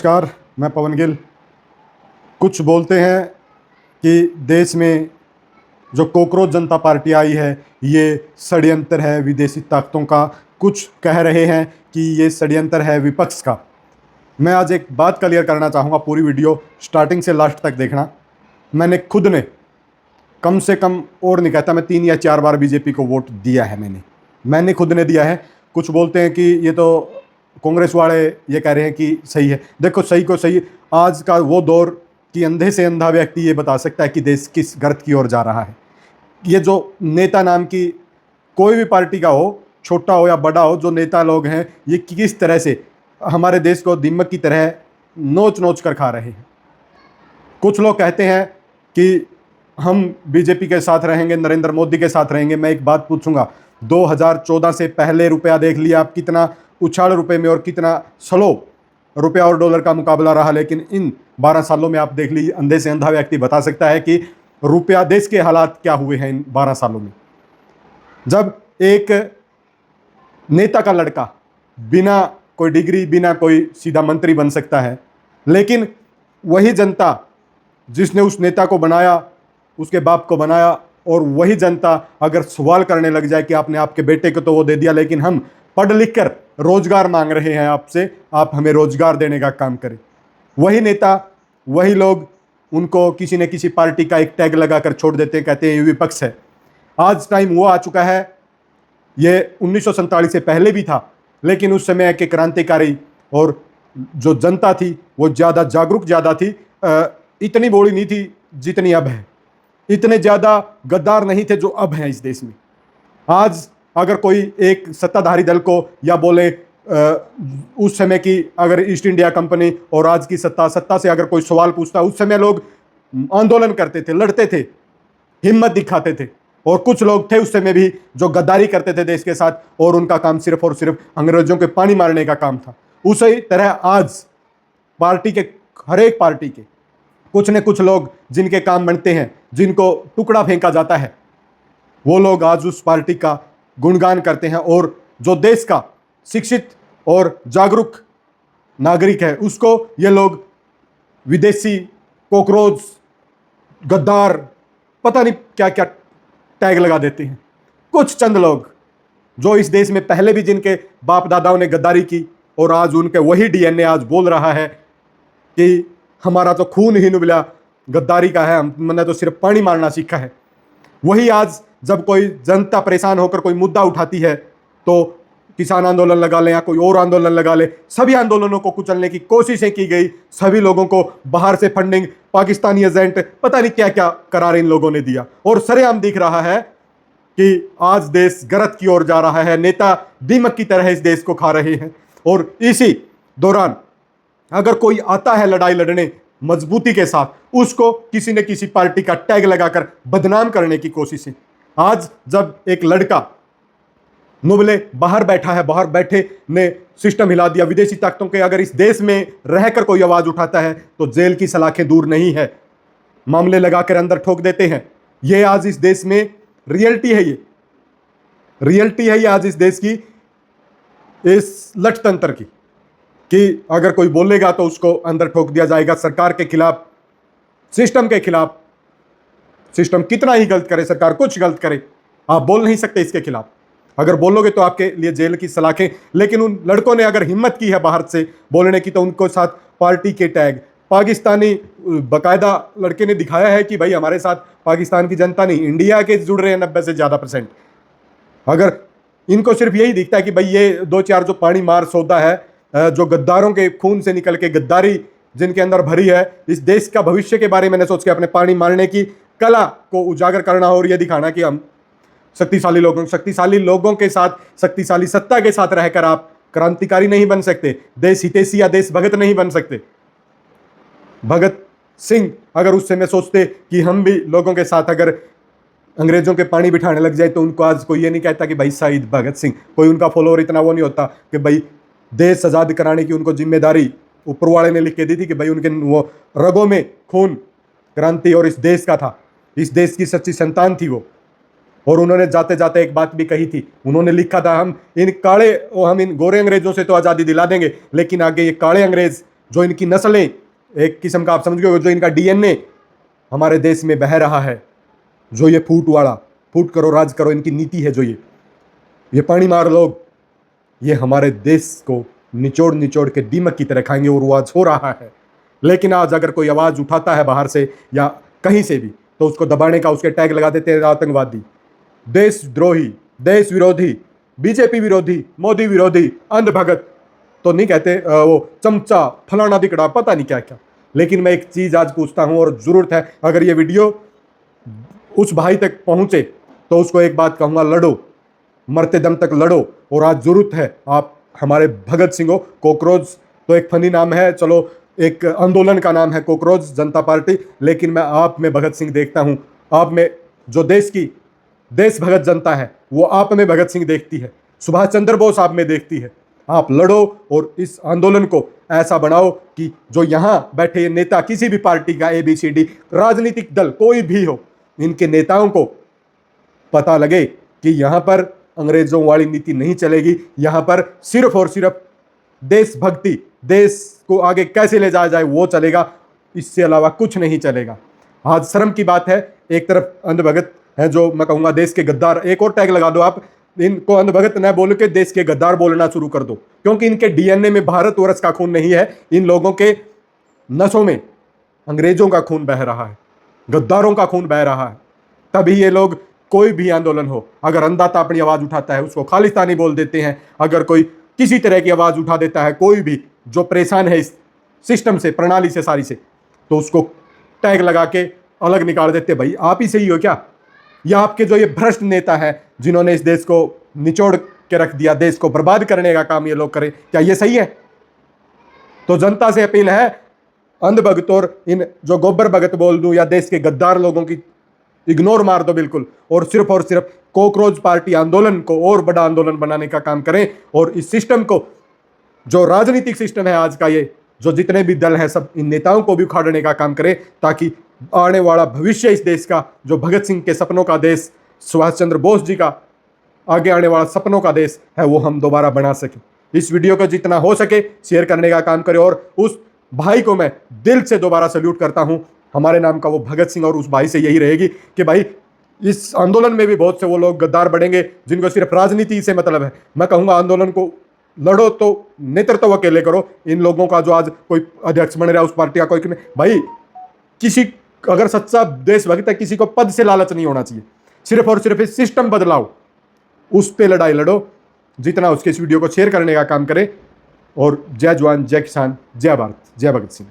नमस्कार, मैं पवन गिल। कुछ बोलते हैं कि देश में जो कॉकरोच जनता पार्टी आई है ये षड्यंत्र है विदेशी ताकतों का। कुछ कह रहे हैं कि ये षड्यंत्र है विपक्ष का। मैं आज एक बात क्लियर करना चाहूँगा, पूरी वीडियो स्टार्टिंग से लास्ट तक देखना। मैंने खुद ने कम से कम, और नहीं कहता, मैं 3 या 4 बार बीजेपी को वोट दिया है। मैंने खुद ने दिया है। कुछ बोलते हैं कि ये तो कांग्रेस वाले ये कह रहे हैं कि सही है। देखो, सही को सही, आज का वो दौर कि अंधे से अंधा व्यक्ति ये बता सकता है कि देश किस गर्त की ओर जा रहा है। ये जो नेता नाम की कोई भी पार्टी का हो, छोटा हो या बड़ा हो, जो नेता लोग हैं ये किस तरह से हमारे देश को दीमक की तरह नोच नोच कर खा रहे हैं। कुछ लोग कहते हैं कि हम बीजेपी के साथ रहेंगे, नरेंद्र मोदी के साथ रहेंगे। मैं एक बात पूछूंगा, 2014 से पहले रुपया देख लिया आप, कितना उछाल रुपए में और कितना स्लो रुपया और डॉलर का मुकाबला रहा। लेकिन इन 12 सालों में आप देख लीजिए, अंधे से अंधा व्यक्ति बता सकता है कि रुपया देश के हालात क्या हुए हैं इन 12 सालों में। जब एक नेता का लड़का बिना कोई डिग्री, बिना कोई सीधा मंत्री बन सकता है, लेकिन वही जनता जिसने उस नेता को बनाया, उसके बाप को बनाया, और वही जनता अगर सवाल करने लग जाए कि आपने आपके बेटे को तो वो दे दिया, लेकिन हम पढ़ लिख कर रोजगार मांग रहे हैं आपसे, आप हमें रोजगार देने का काम करें, वही नेता, वही लोग उनको किसी न किसी पार्टी का एक टैग लगाकर छोड़ देते हैं, कहते हैं ये विपक्ष है। आज टाइम वो आ चुका है, ये 1947 से पहले भी था, लेकिन उस समय के क्रांतिकारी और जो जनता थी वो ज़्यादा जागरूक ज़्यादा थी। इतनी बोली नहीं थी जितनी अब है, इतने ज़्यादा गद्दार नहीं थे जो अब हैं इस देश में। आज अगर कोई एक सत्ताधारी दल को या बोले उस समय की अगर ईस्ट इंडिया कंपनी और आज की सत्ता से अगर कोई सवाल पूछता, उस समय लोग आंदोलन करते थे, लड़ते थे, हिम्मत दिखाते थे। और कुछ लोग थे उस समय भी जो गद्दारी करते थे देश के साथ, और उनका काम सिर्फ और सिर्फ अंग्रेजों के पानी मारने का काम था। उसी तरह आज पार्टी के, हर एक पार्टी के कुछ न कुछ लोग जिनके काम बनते हैं, जिनको टुकड़ा फेंका जाता है, वो लोग आज उस पार्टी का गुणगान करते हैं। और जो देश का शिक्षित और जागरूक नागरिक है उसको ये लोग विदेशी, कॉकरोच, गद्दार, पता नहीं क्या क्या टैग लगा देते हैं। कुछ चंद लोग जो इस देश में पहले भी जिनके बाप दादाओं ने गद्दारी की, और आज उनके वही डीएनए आज बोल रहा है कि हमारा तो खून ही नुबला गद्दारी का है, हमने तो सिर्फ पानी मारना सीखा है। वही आज जब कोई जनता परेशान होकर कोई मुद्दा उठाती है तो किसान आंदोलन लगा ले या कोई और आंदोलन लगा ले, सभी आंदोलनों को कुचलने की कोशिशें की गई। सभी लोगों को बाहर से फंडिंग, पाकिस्तानी एजेंट, पता नहीं क्या क्या करार इन लोगों ने दिया, और सरेआम दिख रहा है कि आज देश गलत की ओर जा रहा है। नेता दीमक की तरह इस देश को खा रहे हैं। और इसी दौरान अगर कोई आता है लड़ाई लड़ने मजबूती के साथ, उसको किसी न किसी पार्टी का टैग लगाकर बदनाम करने की कोशिश है। आज जब एक लड़का नुबले बाहर बैठा है, बाहर बैठे ने सिस्टम हिला दिया विदेशी ताकतों के, अगर इस देश में रहकर कोई आवाज उठाता है तो जेल की सलाखें दूर नहीं है, मामले लगाकर अंदर ठोक देते हैं। ये आज इस देश में रियलिटी है, ये रियलिटी है ये आज इस देश की, इस लठतंत्र की, कि अगर कोई बोलेगा तो उसको अंदर ठोक दिया जाएगा। सरकार के खिलाफ, सिस्टम के खिलाफ, सिस्टम कितना ही गलत करे, सरकार कुछ गलत करे, आप बोल नहीं सकते इसके खिलाफ। अगर बोलोगे तो आपके लिए जेल की सलाखें। लेकिन उन लड़कों ने अगर हिम्मत की है बाहर से बोलने की, तो उनको साथ पार्टी के टैग, पाकिस्तानी, बाकायदा लड़के ने दिखाया है कि भाई हमारे साथ पाकिस्तान की जनता नहीं, इंडिया के जुड़ रहे हैं 90 से ज़्यादा %। अगर इनको सिर्फ यही दिखता है कि भाई ये 2-4 जो पानी मार सौदा है, जो गद्दारों के खून से निकल के गद्दारी जिनके अंदर भरी है, इस देश का भविष्य के बारे में सोच के अपने पानी मारने की कला को उजागर करना और ये दिखाना कि हम शक्तिशाली लोगों के साथ, शक्तिशाली सत्ता के साथ रहकर आप क्रांतिकारी नहीं बन सकते, देश हितैषी या देश भगत नहीं बन सकते। भगत सिंह अगर उस समय सोचते कि हम भी लोगों के साथ अगर अंग्रेजों के पानी बिठाने लग जाए, तो उनको आज कोई ये नहीं कहता कि भाई शहीद भगत सिंह, कोई उनका फॉलोअर इतना वो नहीं होता कि भाई देश आज़ाद कराने की उनको जिम्मेदारी ऊपर वाले ने लिख के दी थी कि भाई उनके वो रगों में खून क्रांति और इस देश का था, इस देश की सच्ची संतान थी वो। और उन्होंने जाते जाते एक बात भी कही थी, उन्होंने लिखा था हम इन गोरे अंग्रेजों से तो आज़ादी दिला देंगे, लेकिन आगे ये काले अंग्रेज जो इनकी नस्लें, एक किस्म का आप समझ गए, जो इनका डीएनए हमारे देश में बह रहा है, जो ये फूट करो राज करो इनकी नीति है, जो ये पानी मार लोग, ये हमारे देश को निचोड़ निचोड़ के दीमक की तरह खाएंगे और वो आज हो रहा है। लेकिन आज अगर कोई आवाज़ उठाता है बाहर से या कहीं से भी, तो उसको दबाने का उसके टैग लगा देते हैं आतंकवादी, देशद्रोही, देश विरोधी, बीजेपी विरोधी, मोदी विरोधी, अंधभगत तो नहीं कहते, वो चमचा फलाना दिकड़ा पता नहीं क्या क्या। लेकिन मैं एक चीज़ आज पूछता हूँ और ज़रूरत है, अगर ये वीडियो उस भाई तक पहुँचे तो उसको एक बात कहूँगा, लड़ो, मरते दम तक लड़ो। और आज ज़रूरत है आप हमारे भगत सिंह हो। कॉकरोच तो एक फनी नाम है, चलो एक आंदोलन का नाम है कॉकरोच जनता पार्टी, लेकिन मैं आप में भगत सिंह देखता हूँ। आप में जो देश की देश भगत जनता है वो आप में भगत सिंह देखती है, सुभाष चंद्र बोस आप में देखती है। आप लड़ो और इस आंदोलन को ऐसा बनाओ कि जो यहाँ बैठे नेता, किसी भी पार्टी का ABCD राजनीतिक दल कोई भी हो, इनके नेताओं को पता लगे कि यहाँ पर अंग्रेजों वाली नीति नहीं चलेगी, यहाँ पर सिर्फ और सिर्फ देशभक्ति, देश को आगे कैसे ले जाया जाए वो चलेगा, इससे अलावा कुछ नहीं चलेगा। आज शर्म की बात है, एक तरफ अंधभगत है जो मैं कहूँगा देश के गद्दार, एक और टैग लगा दो आप, इनको अंधभगत न बोल के देश के गद्दार बोलना शुरू कर दो, क्योंकि इनके डीएनए में भारतवर्ष का खून नहीं है, इन लोगों के नसों में अंग्रेजों का खून बह रहा है, गद्दारों का खून बह रहा है। तभी ये लोग कोई भी आंदोलन हो, अगर अंधाता अपनी आवाज़ उठाता है उसको खालिस्तानी बोल देते हैं, अगर कोई किसी तरह की आवाज़ उठा देता है, कोई भी जो परेशान है इस सिस्टम से, प्रणाली से, सारी से, तो उसको टैग लगा के अलग निकाल देते। भाई आप ही सही हो क्या, या आपके जो ये भ्रष्ट नेता है जिन्होंने इस देश को निचोड़ के रख दिया, देश को बर्बाद करने का काम ये लोग करें, क्या ये सही है? तो जनता से अपील है, अंधभगत और इन जो गोबर भगत बोल दूं या देश के गद्दार लोगों की इग्नोर मार दो बिल्कुल, और सिर्फ कॉकरोच पार्टी आंदोलन को और बड़ा आंदोलन बनाने का काम करें। और इस सिस्टम को, जो राजनीतिक सिस्टम है आज का, ये जो जितने भी दल हैं, सब इन नेताओं को भी उखाड़ने का काम करें, ताकि आने वाला भविष्य इस देश का, जो भगत सिंह के सपनों का देश, सुभाष चंद्र बोस जी का आगे आने वाला सपनों का देश है, वो हम दोबारा बना सकें। इस वीडियो को जितना हो सके शेयर करने का काम करें, और उस भाई को मैं दिल से दोबारा सल्यूट करता हूं। हमारे नाम का वो भगत सिंह, और उस भाई से यही रहेगी कि भाई इस आंदोलन में भी बहुत से वो लोग गद्दार बढ़ेंगे जिनको सिर्फ राजनीति से मतलब है। मैं कहूँगा आंदोलन को लड़ो तो नेतृत्व तो अकेले करो। इन लोगों का जो आज कोई अध्यक्ष बन रहा है उस पार्टी का कोई, भाई किसी अगर सच्चा देशभक्त है, किसी को पद से लालच नहीं होना चाहिए, सिर्फ और सिर्फ इस सिस्टम बदलाओ, उस पे लड़ाई लड़ो। जितना उसके इस वीडियो को शेयर करने का काम करें। और जय जवान, जय किसान, जय भारत, जय भगत सिंह।